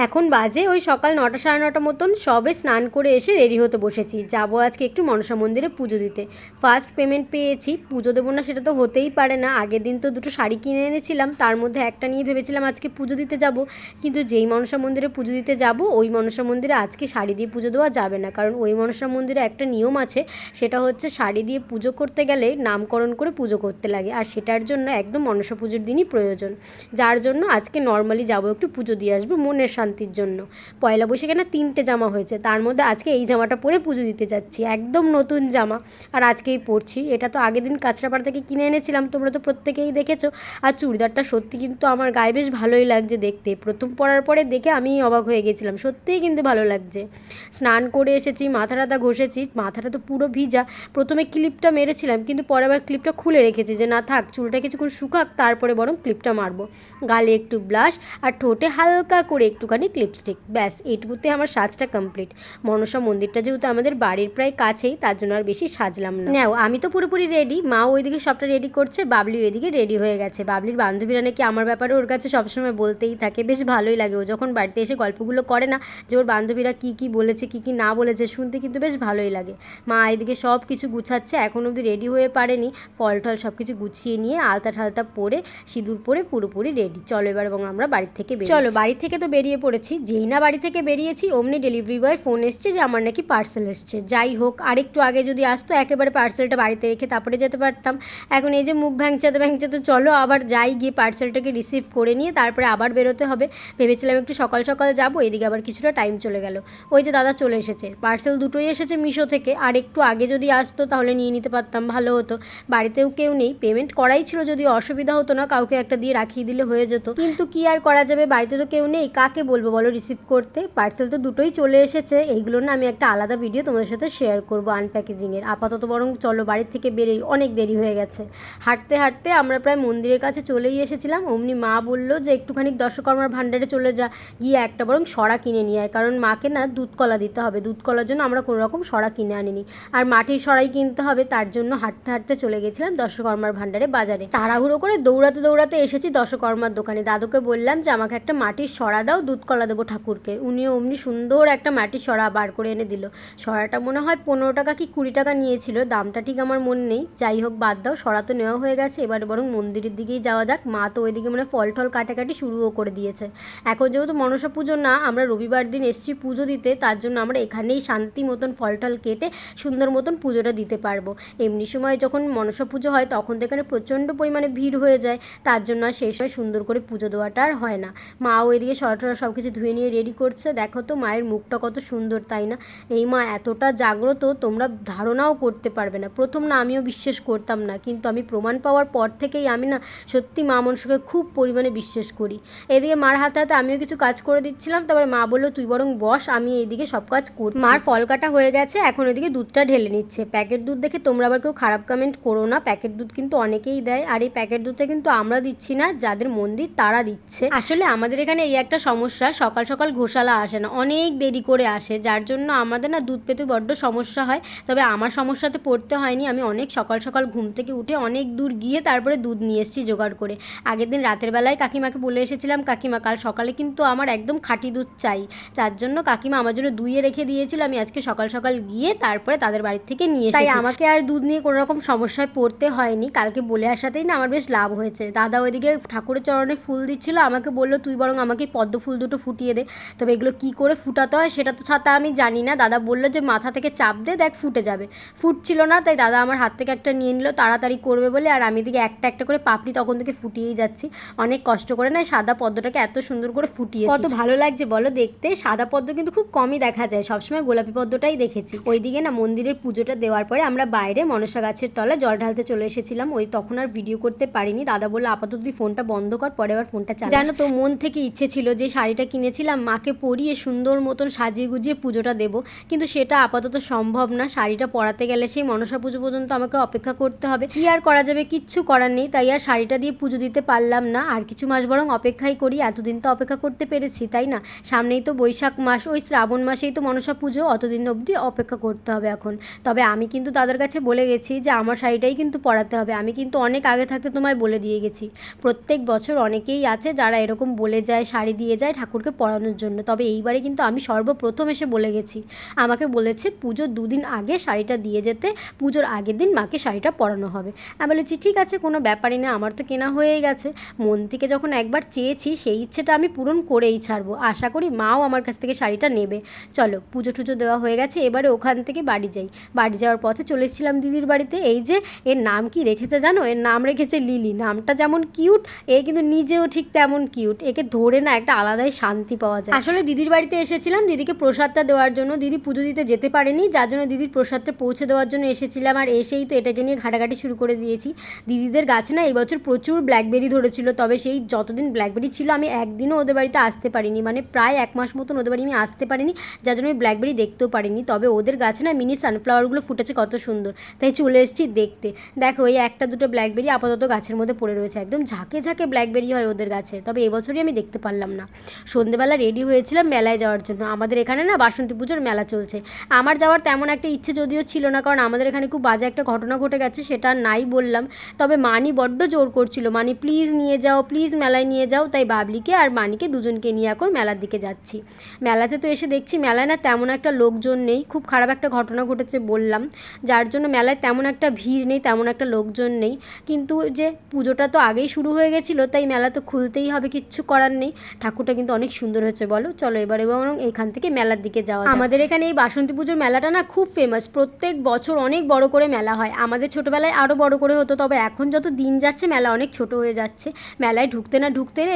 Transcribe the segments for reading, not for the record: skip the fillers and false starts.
এখন বাজে ওই সকাল 9টা 9:30 মতন, সবে স্নান করে এসে রেডি হতে বসেছি। যাবো আজকে একটু মনসা মন্দিরে পুজো দিতে। ফার্স্ট পেমেন্ট পেয়েছি, পুজো দেবো না সেটা তো হতেই পারে না। আগের দিন তো দুটো শাড়ি কিনে এনেছিলাম, তার মধ্যে একটা নিয়ে ভেবেছিলাম আজকে পুজো দিতে যাব, কিন্তু যেই মনসা মন্দিরে পুজো দিতে যাব ওই মনসা মন্দিরে আজকে শাড়ি দিয়ে পুজো দেওয়া যাবে না, কারণ ওই মনসা মন্দিরে একটা নিয়ম আছে, সেটা হচ্ছে শাড়ি দিয়ে পুজো করতে গেলে নামকরণ করে পুজো করতে লাগে, আর সেটার জন্য একদম মনসা পুজোর দিনই প্রয়োজন। যার জন্য আজকে নর্মালি যাবো একটু পুজো দিয়ে আসবো মনের শান্তির জন্য। পয়লা বৈশাখে না 3টে জামা হয়েছে, তার মধ্যে আজকে এই জামাটা পরে পুজো দিতে যাচ্ছি, একদম নতুন জামা, আর আজকেই পরছি। এটা তো আগের দিন কাঁচরাপাড়া থেকে কিনে এনেছিলাম, তোমরা তো প্রত্যেকেই দেখেছো। আর চুড়িদারটা সত্যি কিন্তু আমার গায়ে বেশ ভালোই লাগছে দেখতে, প্রথম পরার পরে দেখে আমি অবাক হয়ে গেছিলাম, সত্যিই কিন্তু ভালো লাগছে। স্নান করে এসেছি, মাথা টাথা ঘষেছি, মাথাটা তো পুরো ভিজা। প্রথমে ক্লিপটা মেরেছিলাম, কিন্তু পরে আবার ক্লিপটা খুলে রেখেছি যে না থাক, চুলটা কিছুক্ষণ শুকাক তারপরে বরং ক্লিপটা মারবো। গালে একটু ব্লাশ আর ঠোঁটে হালকা করে একটুখানি লিপস্টিক, ব্যাস এইটুকুতে আমার সাজটা কমপ্লিট। মনসা মন্দিরটা যেহেতু আমাদের বাড়ির প্রায় কাছেই, তার জন্য আর বেশি সাজলাম না। নাও আমি তো পুরোপুরি রেডি, মাও ওইদিকে সবটা রেডি করছে, বাবলি ওইদিকে রেডি হয়ে গেছে। বাবলির বান্ধবীরা নাকি আমার ব্যাপারে ওর কাছে সবসময় বলতেই থাকে, বেশ ভালোই লাগে। ও যখন বাড়িতে এসে গল্পগুলো করে না, যে ওর বান্ধবীরা কী কী বলেছে কী কী না বলেছে, শুনতে কিন্তু বেশ ভালোই লাগে। মা এদিকে সব কিছু গুছাচ্ছে, এখন অবধি রেডি হয়ে পারেনি। ফল টল সব কিছু গুছিয়ে নিয়ে আলতা ঠালতা পরে সিঁদুর পরে পুরোপুরি রেডি। চলো এবার এবং আমরা বাড়ি থেকে চলো বাড়ি থেকে তো বেরিয়ে পড়েছি। যেই না বাড়ি থেকে বেরিয়েছি অমনি ডেলিভারি বয় ফোন এসছে যে আমার নাকি পার্সেল এসছে। যাই হোক, আরেকটু আগে যদি আসতো একেবারে পার্সেলটা বাড়িতে রেখে তারপরে যেতে পারতাম। এখন এই যে মুখ ভ্যাংচাতে ভ্যাংচাতে চলো আবার যাই, গিয়ে পার্সেলটাকে রিসিভ করে নিয়ে তারপরে আবার বেরোতে হবে। ভেবেছিলাম একটু সকাল সকাল যাবো, এদিকে আবার কিছুটা টাইম চলে গেল। ওই যে দাদা চলে এসেছে, পার্সেল দুটোই এসেছে মিশো থেকে। আর একটু আগে যদি আসতো তাহলে নিয়ে নিতে পারতাম, ভালো হতো। বাড়িতেও কেউ নেই, পেমেন্ট করাই ছিল, যদি অসুবিধা হতো না, কাউকে একটা দিয়ে রাখিয়ে দিলে হয়ে যেত, কিন্তু কি আর করা যাবে, বাড়িতে তো কেউ নেই, কাকে বলবো বলো রিসিভ করতে। পার্সেল তো দুটোই চলে এসেছে, এইগুলো না আমি একটা আলাদা ভিডিও তোমাদের সাথে শেয়ার করবো আনপ্যাকেজিংয়ের। আপাতত বরং চলো বাড়ির থেকে বেরোই, অনেক দেরি হয়ে গেছে। হাঁটতে হাঁটতে আমরা প্রায় মন্দিরের কাছে চলেই এসেছিলাম। অমনি মা বললো যে একটুখানি দশকর্মার ভাণ্ডারে চলে যা, গিয়ে একটা বরং সরা কিনে নিয়ে আয়, কারণ মাকে না দুধ কলা দিতে হবে। দুধ কলার জন্য আমরা কোনো রকম সরা কিনে আনিনি, আর মাটির সরাই কিনতে হবে, তার জন্য হাঁটতে হাঁটতে চলে গেছিলাম দশকর্মার ভাণ্ডারে বাজারে। তাড়াহুড়ো করে দৌড়াতে দৌড়াতে এসেছি দশকর্মার দোকানে। দাদুকে বললাম যে আমাকে একটা মাটির সরা দাও, দুধ কলা দেবো ঠাকুরকে। উনিও অমনি সুন্দর একটা মাটির সরা বার করে এনে দিল। সরাটা মনে হয় 15 টাকা কি 20 টাকা নিয়েছিল, দামটা ঠিক আমার মনে নেই। যাই হোক বাদ দাও, সরা তো নেওয়া হয়ে গেছে, এবারে বরং মন্দিরের দিকেই যাওয়া যাক। মা তো ওইদিকে মানে ফল টল কাটাকাটি শুরুও করে দিয়েছে। এখন যেহেতু মনসা পুজো না, আমরা রবিবার দিন এসেছি পুজো দিতে, তার জন্য আমরা এখানেই শান্তি মতন ফল টল কেটে সুন্দর মতন পুজোটা দিতে পারবো। এমনি সময় যখন মনসা পুজো হয় তখন তো এখানে প্রচণ্ড পরিমাণে ভিড় হয়ে যায়, তার জন্য আর সেই সময় সুন্দর করে পুজো দেওয়াটা আর হয় না। মাও এদিকে সরাসরি সব কিছু ধুয়ে নিয়ে রেডি করছে। দেখো তো মায়ের মুখটা কত সুন্দর, তাই না? এই মা এতটা জাগ্রত তোমরা ধারণাও করতে পারবে না। প্রথম না আমিও বিশ্বাস করতাম না, কিন্তু আমি প্রমাণ পাওয়ার পর থেকেই আমি না সত্যি মা মনসাকে খুব পরিমাণে বিশ্বাস করি। এদিকে মার হাতে হাতে আমিও কিছু কাজ করে দিচ্ছিলাম, তারপরে মা বললো তুই বরং বস, আমি এইদিকে সব কাজ করছি। মার ফল কাটা হয়ে গেছে, এখন ওইদিকে দুধটা ঢেলে নিচ্ছে। প্যাকেট দুধ দেখে তোমরা আবার কেউ খারাপ কমেন্ট করো না, প্যাকেট দুধ কিন্তু অনেকেই দেয়, আর এই প্যাকেট দুধটা কিন্তু আমরা দিচ্ছি না, যাদের মন্দির তারা দিচ্ছে। আসলে আমাদের এখানে এই একটা সমস্যা, সকাল সকাল ঘোষালা আসে না, অনেক দেরি করে আসে, যার জন্য আমাদের না দুধ পেতে বড্ড সমস্যা হয়। তবে আমার সমস্যাতে পড়তে হয়নি, আমি অনেক সকাল সকাল ঘুম থেকে উঠে অনেক দূর গিয়ে তারপরে দুধ নিয়ে এসেছি জোগাড় করে। আগের দিন রাতের বেলায় কাকিমাকে বলে এসেছিলাম, কাকিমা কাল সকালে কিন্তু আমার একদম খাঁটি দুধ চাই, যার জন্য কাকিমা আমার জন্য দুইয়ে রেখে দিয়েছিল। আমি আজকে সকাল সকাল গিয়ে তারপরে তাদের বাড়ি থেকে নিয়ে এসেছি, তাই আমাকে আর দুধ নিয়ে কোনো রকম সমস্যায় পড়তে হয়নি। কালকে বলে আসাতেই না আমার বেশ লাভ হয়েছে। দাদা ওইদিকে ঠাকুরের চরণে ফুল দিচ্ছিল, আমাকে বললো তুই বরং আমাকে পদ্ম ফুল দুটো ফুটিয়ে দে। তবে এগুলো কী করে ফুটাতে হয় সেটা তো ছাতা আমি জানি না। দাদা বললো যে মাথা থেকে চাপ দে, দেখ ফুটে যাবে। ফুটছিল না, তাই দাদা আমার হাত থেকে একটা নিয়ে নিল তাড়াতাড়ি করবে বলে, আর আমি দিকে একটা একটা করে পাপড়ি তখন থেকে ফুটিয়েই যাচ্ছি। অনেক কষ্ট করে না সাদা পদ্মটাকে এত সুন্দর করে ফুটিয়ে, কত ভালো লাগছে বলো দেখতে। সাদা পদ্ম কিন্তু খুব কমই দেখা যায়, সবসময় গোলাপি পদ্মটাই দেখেছি। ওইদিকে না মন্দিরের পুজোটা দেওয়ার পরে আমরা বাইরে মনসা গাছের তলায় জল ঢালতে চলে এসেছিলাম। ওই তখন আর ভিডিও করতে পারিনি, দাদা বললো আপাতত তুই ফোনটা বন্ধ কর, পরে আবার ফোনটা চালা। জানো তো মন থেকে ইচ্ছে ছিল যে শাড়িটা কিনেছিলাম মাকে পরিয়ে সুন্দর মতন সাজিয়ে গুজিয়ে পুজোটা দেবো, কিন্তু সেটা আপাতত সম্ভব না। শাড়িটা পরাতে গেলে সেই মনসা পুজো পর্যন্ত আমাকে অপেক্ষা করতে হবে, কি আর করা যাবে, কিচ্ছু করার নেই। তাই আর শাড়িটা দিয়ে পুজো দিতে পারলাম না, আর কিছু মাস বরং অপেক্ষাই করি। এতদিন তো অপেক্ষা করতে পেরেছি, তাই না? সামনেই তো বৈশাখ মাস, ওই শ্রাবণ মাসেই তো মনসা পুজো, অতদিন অবধি অপেক্ষা করতে হবে এখন। তবে আমি কিন্তু তাদের কাছে বলে গেছি যে আমার শাড়িটাই কিন্তু পরাতে হবে। আমি কিন্তু অনেক আগে থাকতে তোমায় বলে দিয়ে গেছি। প্রত্যেক বছর অনেকেই আছে যারা এরকম বলে যায়, শাড়ি দিয়ে যায় ঠাকুর ঠাকুরকে পরানোর জন্য। তবে এইবারে কিন্তু আমি সর্বপ্রথম এসে বলে গেছি। আমাকে বলেছে পুজোর 2 দিন আগে শাড়িটা দিয়ে যেতে, পুজোর আগের দিন মাকে শাড়িটা পরানো হবে। আমি বলেছি ঠিক আছে, কোনো ব্যাপারই না, আমার তো কেনা হয়েই গেছে। মন থেকে যখন একবার চেয়েছি সেই ইচ্ছেটা আমি পূরণ করেই ছাড়বো। আশা করি মাও আমার কাছ থেকে শাড়িটা নেবে। চলো, পুজো টুজো দেওয়া হয়ে গেছে, এবারে ওখান থেকে বাড়ি যাই। বাড়ি যাওয়ার পথে চলে এসেছিলাম দিদির বাড়িতে। এই যে এর নাম কি রেখেছে জানো? এর নাম রেখেছে লিলি। নামটা যেমন কিউট, এ কিন্তু নিজেও ঠিক তেমন কিউট। একে ধরে না একটা আলাদাই শান্তি পাওয়া যায়। আসলে দিদির বাড়িতে এসেছিলাম দিদিকে প্রসাদটা দেওয়ার জন্য। দিদি পুজো দিতে যেতে পারেনি, যার জন্য দিদির প্রসাদটা পৌঁছে দেওয়ার জন্য এসেছিলাম। আর এসেই তো এটাকে নিয়ে ঘাটাঘাটি শুরু করে দিয়েছি। দিদিদের গাছে না এই বছর প্রচুর ব্ল্যাকবেরি ধরেছিল, তবে সেই যতদিন ব্ল্যাকবেরি ছিল আমি একদিনও ওদের বাড়িতে আসতে পারিনি, মানে প্রায় 1 মাস মতন ওদের বাড়ি আমি আসতে পারিনি, যার জন্য আমি ব্ল্যাকবেরি দেখতেও পারিনি। তবে ওদের গাছে না মিনি সানফ্লাওয়ারগুলো ফুটেছে কত সুন্দর, তাই চলে এসেছি দেখতে। দেখো ওই একটা দুটো ব্ল্যাকবেরি আপাতত গাছের মধ্যে পড়ে রয়েছে, একদম ঝাঁকে ঝাঁকে ব্ল্যাকবেরি হয় ওদের গাছে। তবে এবছরই আমি দেখতে পারলাম না। সন্ধেবেলা রেডি হয়েছিলাম মেলায় যাওয়ার জন্য। আমাদের এখানে না বাসন্তী পুজোর মেলা চলছে। আমার যাওয়ার তেমন একটা ইচ্ছে যদিও ছিল না, কারণ আমাদের এখানে খুব বাজে একটা ঘটনা ঘটে গেছে, সেটা নাই বললাম। তবে মানি বড্ড জোর করছিল, মানি প্লিজ নিয়ে যাও, প্লিজ মেলায় নিয়ে যাও। তাই বাবলিকে আর মানিকে দুজনকে নিয়ে এখন মেলার দিকে যাচ্ছি। মেলাতে তো এসে দেখছি মেলায় না তেমন একটা লোকজন নেই, খুব খারাপ একটা ঘটনা ঘটেছে বললাম, যার জন্য মেলায় তেমন একটা ভিড় নেই, তেমন একটা লোকজন নেই। কিন্তু যে পুজোটা তো আগেই শুরু হয়ে গেছিলো, তাই মেলা তো খুলতেই হবে, কিচ্ছু করার নেই। ঠাকুরটা কিন্তু অনেক সুন্দর হয়েছে বলো। চলো এবার এবং এখান থেকে মেলার দিকে যাওয়া। আমাদের এখানে এই বাসন্তী পুজোর মেলাটা না খুব ফেমাস, প্রত্যেক বছর অনেক বড় করে মেলা হয়। আমাদের ছোটোবেলায় আরও বড় করে হতো, তবে এখন যত দিন যাচ্ছে মেলা অনেক ছোট হয়ে যাচ্ছে। মেলায় ঢুকতে না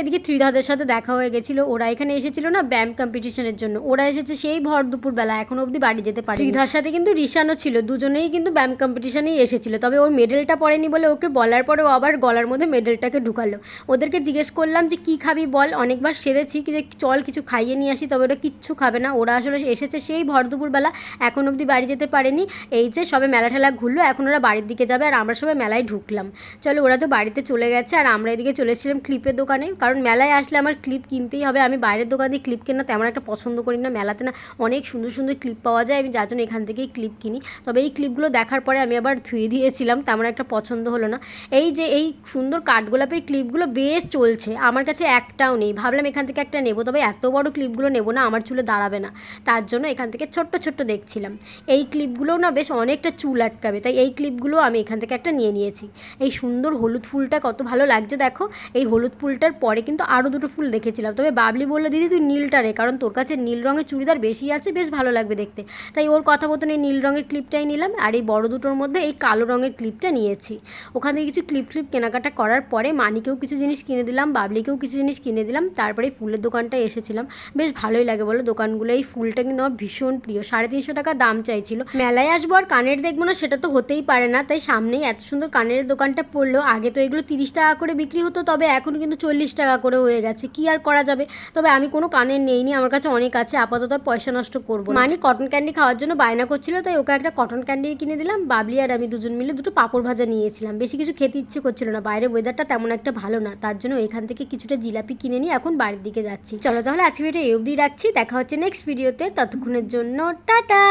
এদিকে ত্রিধাদের সাথে দেখা হয়ে গেছিলো। ওরা এখানে এসেছিলো না ব্যায়াম কম্পিটিশনের জন্য। ওরা এসেছে সেই ভর দুপুরবেলা, এখনও অবধি বাড়ি যেতে পারে। ত্রিধার সাথে কিন্তু রিশানও ছিল, দুজনেই কিন্তু ব্যায়াম কম্পিটিশনেই এসেছিলো। তবে ওর মেডেলটা পড়েনি বলে ওকে বলার পরে ও আবার গলার মধ্যে মেডেলটাকে ঢুকালো। ওদেরকে জিজ্ঞেস করলাম যে কী খাবি বল, অনেকবার সেরেছি যে চল কিছু খাইয়ে নিয়ে আসি, তবে ওরা কিচ্ছু খাবে না। ওরা আসলে এসেছে সেই ভর দুপুরবেলা, এখন অবধি বাড়ি যেতে পারেনি। এই যে সবে মেলা ঠেলা ঘুরলো, এখন ওরা বাড়ির দিকে যাবে, আর আমরা সবাই মেলায় ঢুকলাম। চলো, ওরা তো বাড়িতে চলে গেছে, আর আমরা এদিকে চলেছিলাম ক্লিপের দোকানে, কারণ মেলায় আসলে আমার ক্লিপ কিনতেই হবে। আমি বাইরের দোকান দিয়ে ক্লিপ কেনা তেমন একটা পছন্দ করি না, মেলাতে না অনেক সুন্দর সুন্দর ক্লিপ পাওয়া যায়, আমি যার জন্য এখান থেকেই ক্লিপ কিনি। তবে এই ক্লিপগুলো দেখার পরে আমি আবার ধুয়ে দিয়েছিলাম, তেমন একটা পছন্দ হলো না। এই যে এই সুন্দর কাঠগোলাপের ক্লিপগুলো বেশ চলছে, আমার কাছে একটাও নেই। ভাবলাম এখান থেকে একটা নেবো, তবে এত বড় ক্লিপগুলো নেবো না, আমার চুলে দাঁড়াবে না, তার জন্য এখান থেকে ছোট্ট ছোট্ট দেখছিলাম। এই ক্লিপগুলোও না বেশ অনেকটা চুল আটকাবে, তাই এই ক্লিপগুলো আমি এখান থেকে একটা নিয়েছি। এই সুন্দর হলুদ ফুলটা কত ভালো লাগছে দেখো। এই হলুদ ফুলটার পরে কিন্তু আরও দুটো ফুল দেখেছিলাম, তবে বাবলি বললো দিদি তুই নীলটা নে, কারণ তোর কাছে নীল রঙের চুড়িদার বেশি আছে, বেশ ভালো লাগবে দেখতে। তাই ওর কথা মতন এই নীল রঙের ক্লিপটাই নিলাম, আর এই বড় দুটোর মধ্যে এই কালো রঙের ক্লিপটা নিয়েছি। ওখান থেকে কিছু ক্লিপ কেনাকাটা করার পরে মানিকেও কিছু জিনিস কিনে দিলাম, বাবলিকেও কিছু জিনিস কিনে দিলাম। তারপরে ফুলের দোকানটায় এসেছিলাম, বেশ ভালোই লাগে বলো দোকানগুলো। এই ফুলটা কিন্তু আমার ভীষণ প্রিয়, 350 টাকা দাম চাইছিল। মেলায় আসবো আর কানের দেখবো না, সেটা তো হতেই পারে না, তাই সামনেই এত সুন্দর কানের দোকানটা পড়লো। আগে তো এগুলো 30 টাকা করে বিক্রি হতো, তবে এখন কিন্তু 40 টাকা করে হয়ে গেছে, কি আর করা যাবে। তবে আমি কোনো কানের নেইনি, আমার কাছে অনেক আছে, আপাতত আর পয়সা নষ্ট করবো। মানে কটন ক্যান্ডি খাওয়ার জন্য বায়না করছিল, তাই ওকে একটা কটন ক্যান্ডি কিনে দিলাম। বাবলি আর আমি দুজন মিলে দুটো পাঁপড় ভাজা নিয়েছিলাম, বেশি কিছু খেতে ইচ্ছে করছিল না, বাইরে ওয়েদারটা তেমন একটা ভালো না, তার জন্য এখান থেকে কিছুটা জিলাপি কিনে নিয়ে এখন বাড়ির দিকে যাচ্ছি। চলো তাহলে আজকে ভিডিও এই অবধি রাখছি, দেখা হচ্ছে নেক্সট ভিডিওতে, ততক্ষণের জন্য টাটা।